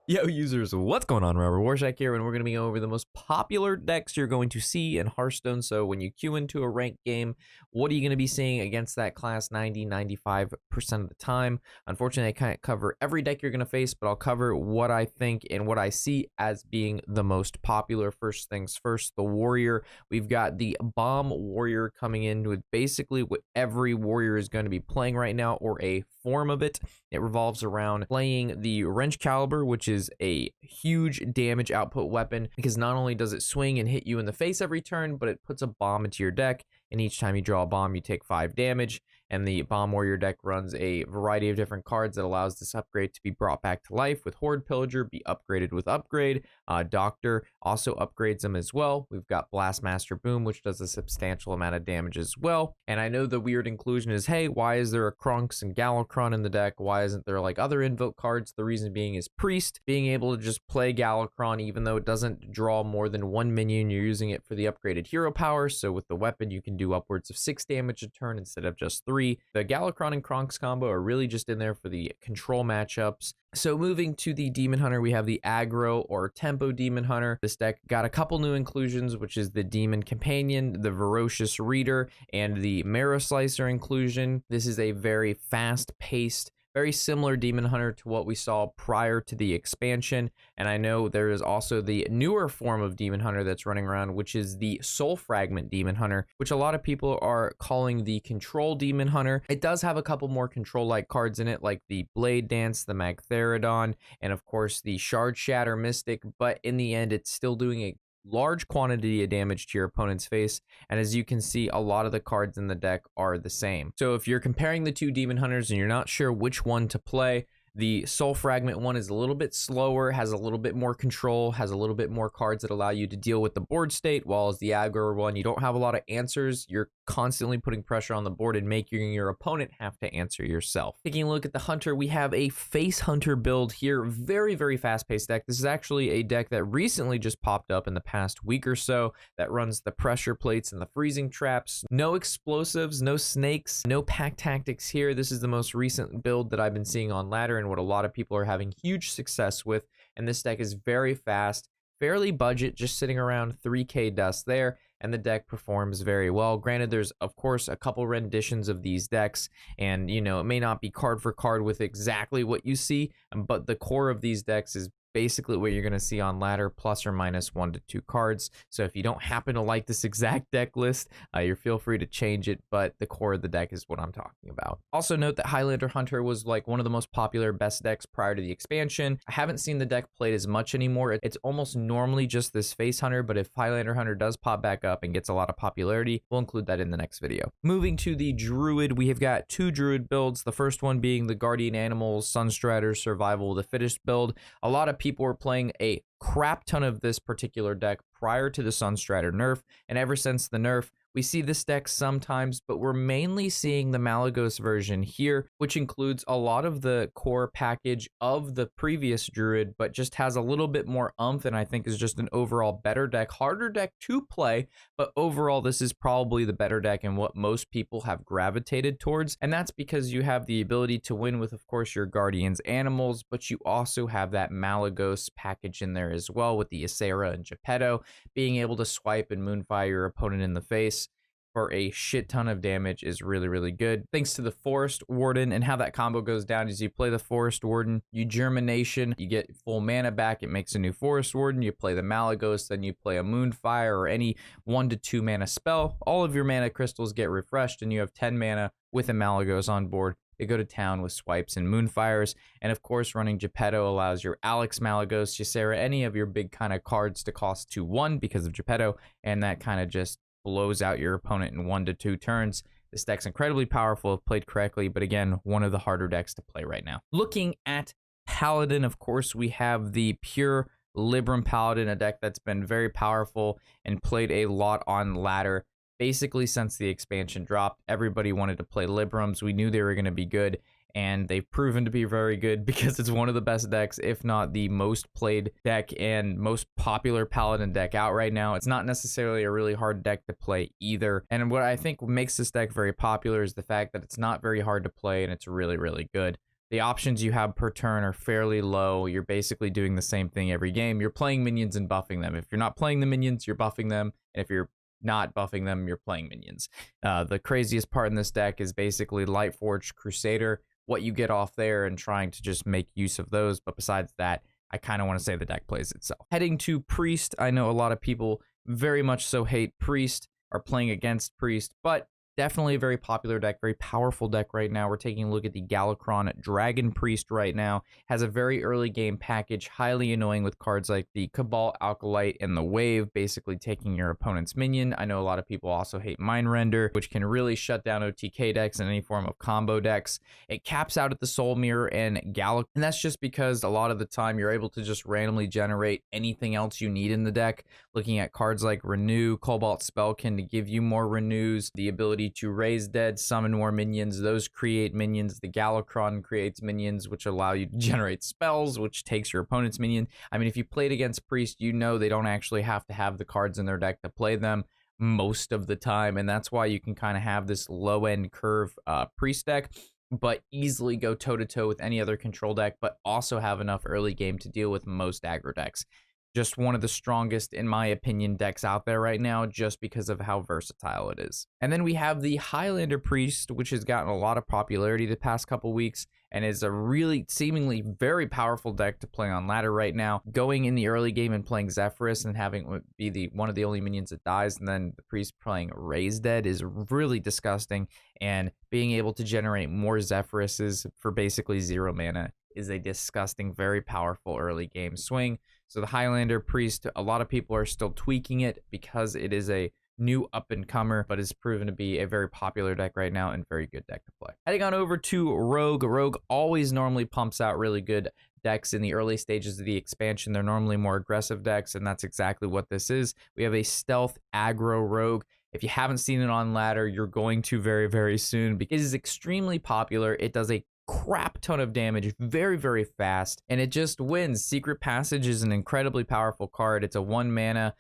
Yo, users, what's going on? Robert Warshak here, and we're going to be going over the most popular decks you're going to see in Hearthstone. So when you queue into a ranked game, what are you going to be seeing against that class 95% of the time? Unfortunately, I can't cover every deck you're going to face, but I'll cover what I think and what I see as being the most popular. First things first, the Warrior. We've got the Bomb Warrior coming in with basically what every Warrior is going to be playing right now, or a form of it. It revolves around playing the Wrench Caliber, which is a huge damage output weapon, because not only does it swing and hit you in the face every turn, but it puts a bomb into your deck, and each time you draw a bomb, you take 5 damage. And the Bomb Warrior deck runs a variety of different cards that allows this upgrade to be brought back to life, with Horde Pillager be upgraded with Upgrade. Doctor also upgrades them as well. We've got Blastmaster Boom, which does a substantial amount of damage as well. And I know the weird inclusion is, hey, why is there a Krunks and Galakrond in the deck? Why isn't there like other invoke cards? The reason being is Priest. Being able to just play Galakrond, even though it doesn't draw more than 1 minion, you're using it for the upgraded hero power. So with the weapon, you can do upwards of 6 damage a turn instead of just 3. The Galakrond and Krunks combo are really just in there for the control matchups. So moving to the Demon Hunter, we have the Aggro or Tempo Demon Hunter. This deck got a couple new inclusions, which is the Demon Companion, the Ferocious Reader, and the Marrow Slicer inclusion. This is a very fast-paced, very similar Demon Hunter to what we saw prior to the expansion. And I know there is also the newer form of Demon Hunter that's running around, which is the Soul Fragment Demon Hunter, which a lot of people are calling the Control Demon Hunter. It does have a couple more control-like cards in it, like the Blade Dance, the Magtheridon, and of course the Shard Shatter Mystic, but in the end, it's still doing a large quantity of damage to your opponent's face, and as you can see, a lot of the cards in the deck are the same. So if you're comparing the two Demon Hunters and you're not sure which one to play, the Soul Fragment one is a little bit slower, has a little bit more control, has a little bit more cards that allow you to deal with the board state, while as the Aggro one, you don't have a lot of answers. You're constantly putting pressure on the board and making your opponent have to answer yourself. Taking a look at the Hunter, we have a Face Hunter build here. Very, very fast-paced deck. This is actually a deck that recently just popped up in the past week or so that runs the Pressure Plates and the Freezing Traps. No explosives, no snakes, no pack tactics here. This is the most recent build that I've been seeing on ladder and what a lot of people are having huge success with. And this deck is very fast, fairly budget, just sitting around 3k dust there, and the deck performs very well. Granted, there's of course a couple renditions of these decks, and you know, it may not be card for card with exactly what you see, but the core of these decks is basically what you're going to see on ladder, plus or minus 1 to 2 cards. So if you don't happen to like this exact deck list, you're feel free to change it, but the core of the deck is what I'm talking about. Also note that Highlander Hunter was like one of the most popular best decks prior to the expansion. I haven't seen the deck played as much anymore. It's almost normally just this Face Hunter, but if Highlander Hunter does pop back up and gets a lot of popularity, we'll include that in the next video. Moving to the Druid, we have got 2 Druid builds. The first one being the Guardian Animals Sunstrider Survival of the Fittest build. A lot of people were playing a crap ton of this particular deck prior to the Sunstrider nerf, and ever since the nerf, we see this deck sometimes, but we're mainly seeing the Malygos version here, which includes a lot of the core package of the previous Druid, but just has a little bit more oomph, and I think is just an overall better deck, harder deck to play, but overall this is probably the better deck and what most people have gravitated towards, and that's because you have the ability to win with, of course, your Guardian's Animals, but you also have that Malygos package in there as well with the Ysera and Geppetto, being able to swipe and Moonfire your opponent in the face for a shit ton of damage is really, really good. Thanks to the Forest Warden, and how that combo goes down is you play the Forest Warden, you Germination, you get full mana back, it makes a new Forest Warden, you play the Malygos, then you play a Moonfire or any 1 to 2 mana spell. All of your mana crystals get refreshed, and you have 10 mana with a Malygos on board. They go to town with swipes and Moonfires, and of course running Geppetto allows your Alex, Malygos, Ysera, any of your big kind of cards to cost 2/1 because of Geppetto, and that kind of just blows out your opponent in 1 to 2 turns. This deck's incredibly powerful if played correctly, but again, one of the harder decks to play right now. Looking at Paladin, of course, we have the pure Libram Paladin, a deck that's been very powerful and played a lot on ladder. Basically, since the expansion dropped, everybody wanted to play Librams. We knew they were going to be good, and they've proven to be very good because it's one of the best decks, if not the most played deck and most popular Paladin deck out right now. It's not necessarily a really hard deck to play either. And what I think makes this deck very popular is the fact that it's not very hard to play and it's really, really good. the options you have per turn are fairly low. You're basically doing the same thing every game. You're playing minions and buffing them. If you're not playing the minions, you're buffing them. And if you're not buffing them, you're playing minions. The craziest part in this deck is basically Lightforged Crusader, what you get off there, and trying to just make use of those. But besides that, I kind of want to say the deck plays itself. Heading to Priest, I know a lot of people very much so hate Priest, are playing against Priest, but definitely a very popular deck, very powerful deck right now. We're taking a look at the Galakron Dragon Priest right now. Has a very early game package, highly annoying with cards like the Cabal Alkalite and the Wave, basically taking your opponent's minion. I know a lot of people also hate Mind Render, which can really shut down OTK decks and any form of combo decks. It caps out at the Soul Mirror and Galakron, and that's just because a lot of the time you're able to just randomly generate anything else you need in the deck. Looking at cards like Renew, Cobalt Spellkin to give you more renews, the ability to raise dead, summon more minions. Those create minions. The Galakron creates minions, which allow you to generate spells, which takes your opponent's minion. I mean, if you played against Priest, you know they don't actually have to have the cards in their deck to play them most of the time, and that's why you can kind of have this low-end curve Priest deck, but easily go toe-to-toe with any other control deck, but also have enough early game to deal with most aggro decks. Just one of the strongest, in my opinion, decks out there right now, just because of how versatile it is. And then we have the Highlander Priest, which has gotten a lot of popularity the past couple weeks, and is a really seemingly very powerful deck to play on ladder right now. Going in the early game and playing Zephyrus and having it be one of the only minions that dies, and then the Priest playing Raise Dead is really disgusting, and being able to generate more Zephyruses for basically 0 mana is a disgusting, very powerful early game swing. So the Highlander Priest, a lot of people are still tweaking it because it is a new up-and-comer, but is proven to be a very popular deck right now and very good deck to play. Heading on over to Rogue. Rogue always normally pumps out really good decks in the early stages of the expansion. They're normally more aggressive decks, and that's exactly what this is. We have a stealth aggro Rogue. If you haven't seen it on ladder, you're going to very, very soon, because it is extremely popular. It does a crap ton of damage very, very fast, and it just wins. Secret Passage is an incredibly powerful card. It's a 1 mana,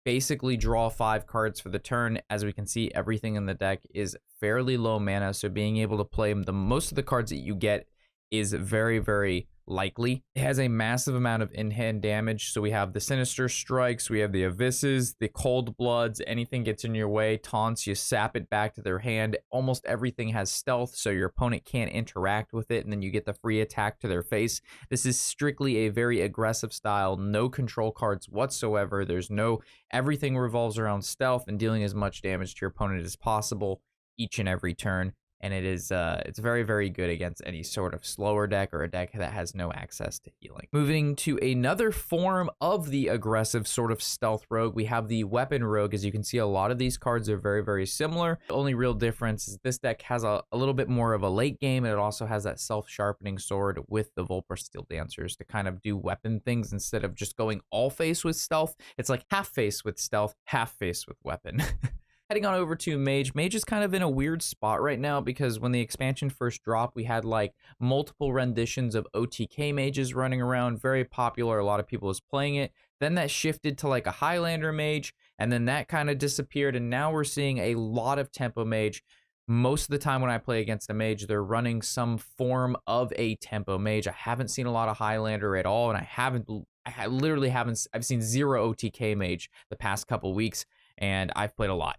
basically draw 5 cards for the turn. As we can see, everything in the deck is fairly low mana, so being able to play most of the cards that you get is very, very likely. It has a massive amount of in-hand damage, so we have the Sinister Strikes, we have the Abysses, the Cold Bloods. Anything gets in your way, taunts, you sap it back to their hand. Almost everything has stealth, so your opponent can't interact with it, and then you get the free attack to their face. This is strictly a very aggressive style, no control cards whatsoever. Everything revolves around stealth and dealing as much damage to your opponent as possible each and every turn. And it's very, very good against any sort of slower deck or a deck that has no access to healing. Moving to another form of the aggressive sort of stealth rogue, we have the weapon rogue. As you can see, a lot of these cards are very, very similar. The only real difference is this deck has a little bit more of a late game, and it also has that self-sharpening sword with the Vulpur Steel Dancers to kind of do weapon things instead of just going all face with stealth. It's like half face with stealth, half face with weapon. Heading on over to Mage. Mage is kind of in a weird spot right now, because when the expansion first dropped, we had like multiple renditions of OTK mages running around, very popular. A lot of people was playing it. Then that shifted to like a Highlander mage, and then that kind of disappeared, and now we're seeing a lot of tempo mage. Most of the time when I play against a mage, they're running some form of a tempo mage. I haven't seen a lot of Highlander at all, and I've seen 0 OTK mage the past couple weeks, and I've played a lot.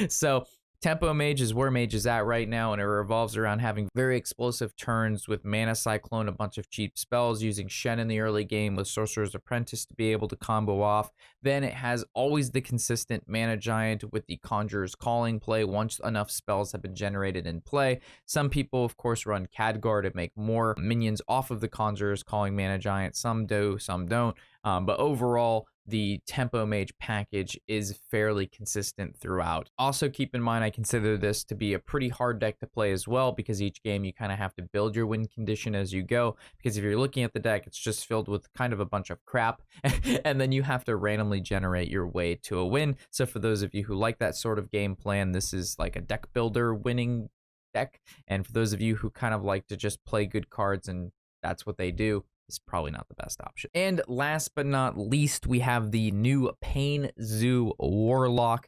So tempo mage is where mage is at right now, and it revolves around having very explosive turns with Mana Cyclone, a bunch of cheap spells, using Shen in the early game with Sorcerer's Apprentice to be able to combo off. Then it has always the consistent Mana Giant with the Conjurer's Calling play once enough spells have been generated in play. Some people, of course, run Khadgar to make more minions off of the Conjurer's Calling Mana Giant. Some do, some don't. But overall, the tempo mage package is fairly consistent throughout. Also keep in mind, I consider this to be a pretty hard deck to play as well, because each game you kind of have to build your win condition as you go, because if you're looking at the deck, it's just filled with kind of a bunch of crap, and then you have to randomly generate your way to a win. So for those of you who like that sort of game plan, this is like a deck builder winning deck, and for those of you who kind of like to just play good cards and that's what they do, is probably not the best option. And last but not least, we have the new Pain Zoo Warlock,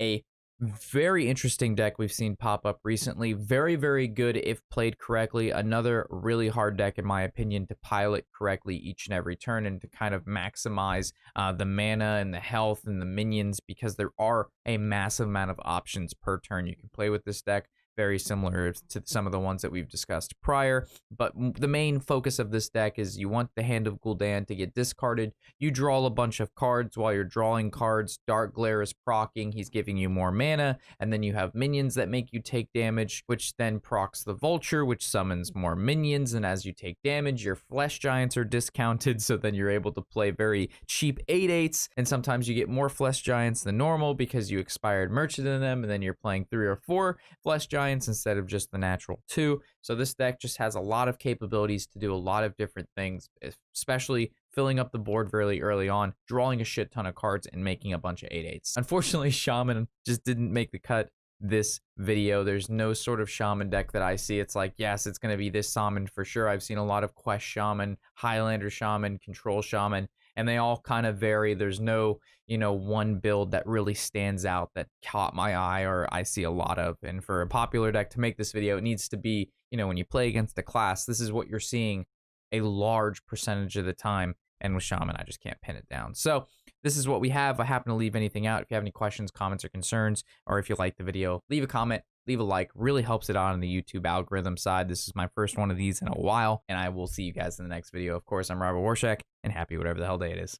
a Very interesting deck we've seen pop up recently. Very, very good if played correctly. Another really hard deck, in my opinion, to pilot correctly each and every turn and to kind of maximize the mana and the health and the minions, because there are a massive amount of options per turn you can play with this deck. Very similar to some of the ones that we've discussed prior. But the main focus of this deck is you want the Hand of Gul'dan to get discarded. You draw a bunch of cards. While you're drawing cards, Dark Glare is proccing. He's giving you more mana. And then you have minions that make you take damage, which then procs the Vulture, which summons more minions. And as you take damage, your Flesh Giants are discounted. So then you're able to play very cheap 8/8s. And sometimes you get more Flesh Giants than normal because you expired Merchant in them. And then you're playing 3 or 4 Flesh Giants instead of just the natural 2. So this deck just has a lot of capabilities to do a lot of different things, especially filling up the board very early on, drawing a shit ton of cards, and making a bunch of 8/8s. Unfortunately, Shaman just didn't make the cut this video. There's no sort of Shaman deck that I see. It's like, yes, it's going to be this Shaman for sure. I've seen a lot of Quest Shaman, Highlander Shaman, Control Shaman, and they all kind of vary. There's no, one build that really stands out that caught my eye or I see a lot of. And for a popular deck to make this video, it needs to be, when you play against a class, this is what you're seeing a large percentage of the time. And with Shaman, I just can't pin it down. So this is what we have. I happen to leave anything out. If you have any questions, comments, or concerns, or if you like the video, leave a comment, leave a like. Really helps it out on the YouTube algorithm side. This is my first one of these in a while, and I will see you guys in the next video. Of course, I'm Robert Warshak, and happy whatever the hell day it is.